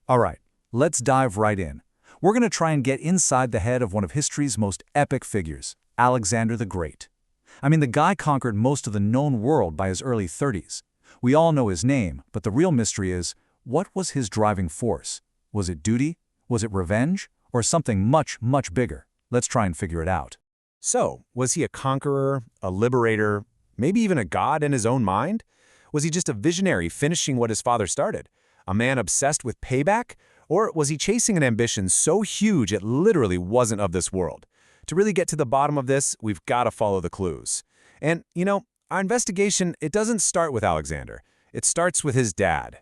All right, let's dive right in. We're going to try and get inside the head of one of history's most epic figures, Alexander the Great. I mean, the guy conquered most of the known world by his early 30s. We all know his name, but the real mystery is, what was his driving force? Was it duty? Was it revenge? Or something much, much bigger? Let's try and figure it out. So, was he a conqueror, a liberator, maybe even a god in his own mind? Was he just a visionary finishing what his father started? A man obsessed with payback? Or was he chasing an ambition so huge it literally wasn't of this world? To really get to the bottom of this, we've got to follow the clues. And, our investigation, it doesn't start with Alexander. It starts with his dad.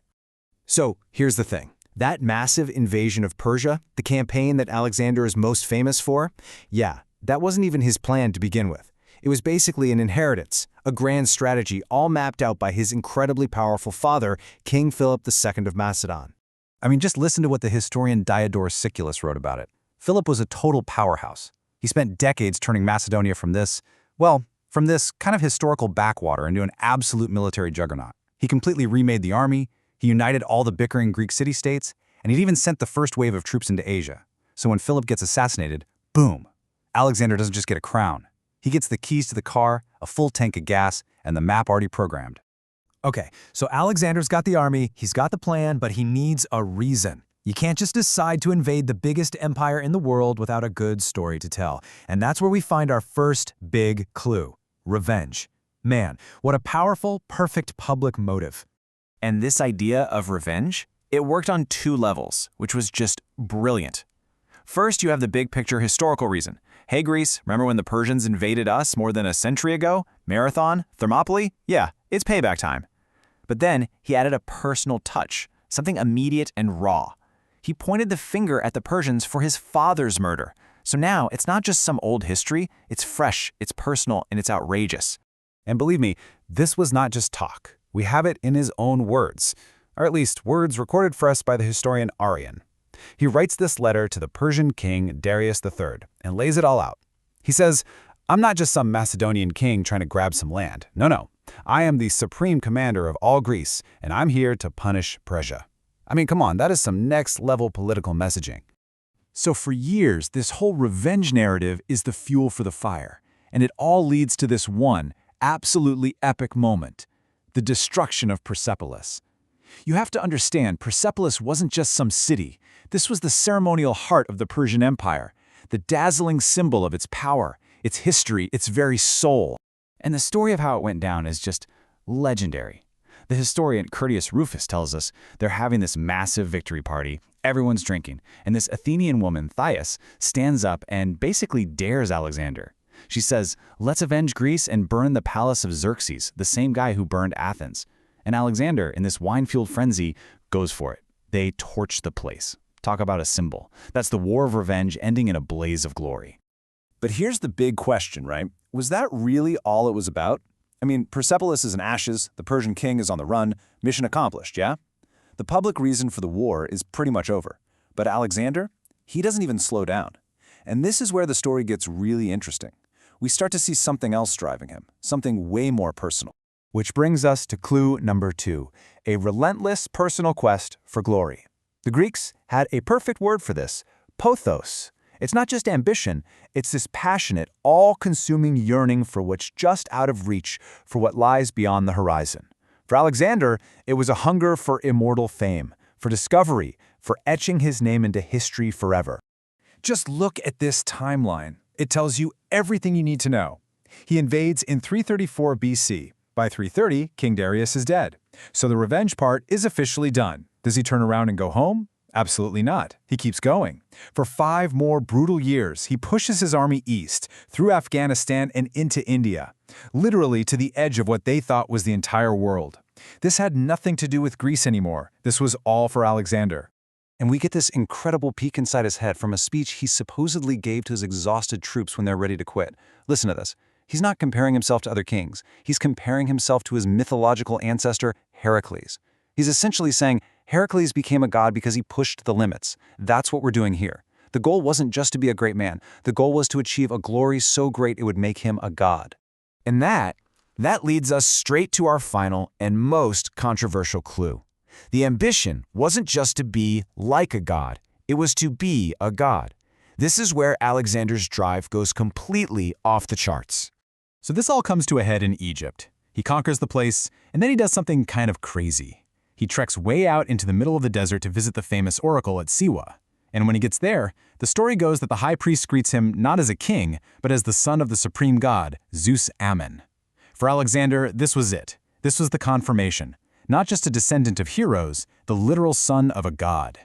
So, here's the thing. That massive invasion of Persia, the campaign that Alexander is most famous for, yeah, that wasn't even his plan to begin with. It was basically an inheritance, a grand strategy all mapped out by his incredibly powerful father, King Philip II of Macedon. I mean, just listen to what the historian Diodorus Siculus wrote about it. Philip was a total powerhouse. He spent decades turning Macedonia from this kind of historical backwater into an absolute military juggernaut. He completely remade the army, he united all the bickering Greek city-states, and he'd even sent the first wave of troops into Asia. So when Philip gets assassinated, boom, Alexander doesn't just get a crown. He gets the keys to the car, a full tank of gas, and the map already programmed. Okay, so Alexander's got the army, he's got the plan, but he needs a reason. You can't just decide to invade the biggest empire in the world without a good story to tell. And that's where we find our first big clue: revenge. Man, what a powerful, perfect public motive. And this idea of revenge, it worked on two levels, which was just brilliant. First, you have the big picture historical reason. Hey Greece, remember when the Persians invaded us more than a century ago? Marathon? Thermopylae? Yeah, it's payback time. But then he added a personal touch, something immediate and raw. He pointed the finger at the Persians for his father's murder. So now it's not just some old history, it's fresh, it's personal, and it's outrageous. And believe me, this was not just talk. We have it in his own words, or at least words recorded for us by the historian Arrian. He writes this letter to the Persian king Darius III and lays it all out. He says, "I'm not just some Macedonian king trying to grab some land. No. I am the supreme commander of all Greece, and I'm here to punish Persia." I mean, come on, that is some next-level political messaging. So for years, this whole revenge narrative is the fuel for the fire, and it all leads to this one absolutely epic moment: the destruction of Persepolis. You have to understand, Persepolis wasn't just some city. This was the ceremonial heart of the Persian Empire, the dazzling symbol of its power, its history, its very soul. And the story of how it went down is just legendary. The historian Curtius Rufus tells us they're having this massive victory party, everyone's drinking, and this Athenian woman, Thais, stands up and basically dares Alexander. She says, "Let's avenge Greece and burn the palace of Xerxes, the same guy who burned Athens." And Alexander, in this wine-fueled frenzy, goes for it. They torch the place. Talk about a symbol. That's the war of revenge ending in a blaze of glory. But here's the big question, right? Was that really all it was about? I mean, Persepolis is in ashes, the Persian king is on the run, mission accomplished, yeah? The public reason for the war is pretty much over. But Alexander, he doesn't even slow down. And this is where the story gets really interesting. We start to see something else driving him, something way more personal. Which brings us to clue number 2, a relentless personal quest for glory. The Greeks had a perfect word for this: pothos. It's not just ambition, it's this passionate, all-consuming yearning for what's just out of reach, for what lies beyond the horizon. For Alexander, it was a hunger for immortal fame, for discovery, for etching his name into history forever. Just look at this timeline. It tells you everything you need to know. He invades in 334 BC. By 330, King Darius is dead. So the revenge part is officially done. Does he turn around and go home? Absolutely not. He keeps going. For 5 more brutal years, he pushes his army east, through Afghanistan and into India, literally to the edge of what they thought was the entire world. This had nothing to do with Greece anymore. This was all for Alexander. And we get this incredible peek inside his head from a speech he supposedly gave to his exhausted troops when they're ready to quit. Listen to this. He's not comparing himself to other kings. He's comparing himself to his mythological ancestor, Heracles. He's essentially saying, Heracles became a god because he pushed the limits. That's what we're doing here. The goal wasn't just to be a great man. The goal was to achieve a glory so great it would make him a god. And that leads us straight to our final and most controversial clue. The ambition wasn't just to be like a god, it was to be a god. This is where Alexander's drive goes completely off the charts. So this all comes to a head in Egypt. He conquers the place, and then he does something kind of crazy. He treks way out into the middle of the desert to visit the famous oracle at Siwa. And when he gets there, the story goes that the high priest greets him not as a king, but as the son of the supreme god, Zeus Ammon. For Alexander, this was it. This was the confirmation. Not just a descendant of heroes, the literal son of a god.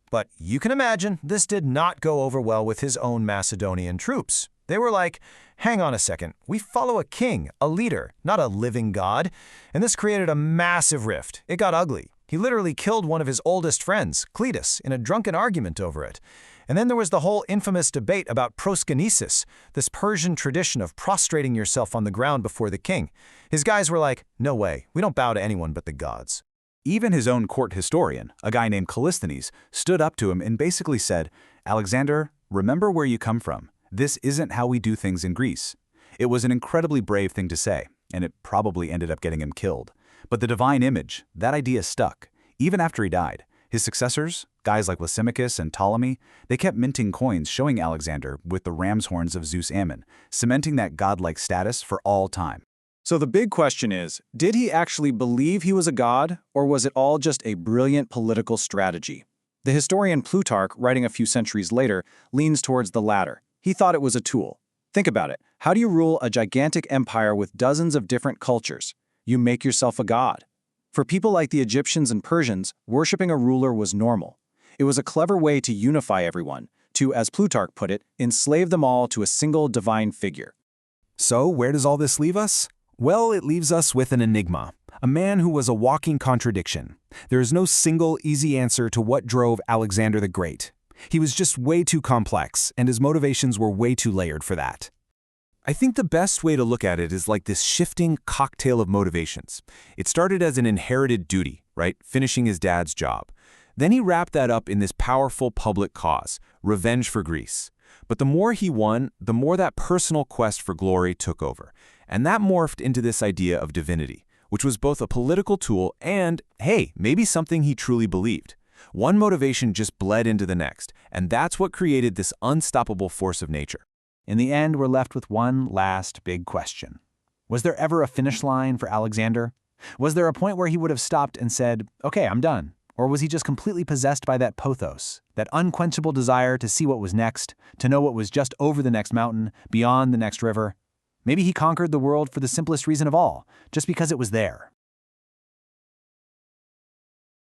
But you can imagine this did not go over well with his own Macedonian troops. They were like, hang on a second, we follow a king, a leader, not a living god. And this created a massive rift. It got ugly. He literally killed one of his oldest friends, Cletus, in a drunken argument over it. And then there was the whole infamous debate about proskynesis, this Persian tradition of prostrating yourself on the ground before the king. His guys were like, no way, we don't bow to anyone but the gods. Even his own court historian, a guy named Callisthenes, stood up to him and basically said, Alexander, remember where you come from. This isn't how we do things in Greece. It was an incredibly brave thing to say, and it probably ended up getting him killed. But the divine image, that idea stuck. Even after he died, his successors, guys like Lysimachus and Ptolemy, they kept minting coins showing Alexander with the ram's horns of Zeus Ammon, cementing that godlike status for all time. So the big question is, did he actually believe he was a god, or was it all just a brilliant political strategy? The historian Plutarch, writing a few centuries later, leans towards the latter. He thought it was a tool. Think about it. How do you rule a gigantic empire with dozens of different cultures? You make yourself a god. For people like the Egyptians and Persians, worshipping a ruler was normal. It was a clever way to unify everyone, to, as Plutarch put it, enslave them all to a single divine figure. So where does all this leave us? Well, it leaves us with an enigma, a man who was a walking contradiction. There is no single easy answer to what drove Alexander the Great. He was just way too complex, and his motivations were way too layered for that. I think the best way to look at it is like this shifting cocktail of motivations. It started as an inherited duty, right? Finishing his dad's job. Then he wrapped that up in this powerful public cause, revenge for Greece. But the more he won, the more that personal quest for glory took over. And that morphed into this idea of divinity, which was both a political tool and, hey, maybe something he truly believed. One motivation just bled into the next, and that's what created this unstoppable force of nature. In the end, we're left with one last big question. Was there ever a finish line for Alexander? Was there a point where he would have stopped and said, okay, I'm done? Or was he just completely possessed by that pothos, that unquenchable desire to see what was next, to know what was just over the next mountain, beyond the next river? Maybe he conquered the world for the simplest reason of all, just because it was there.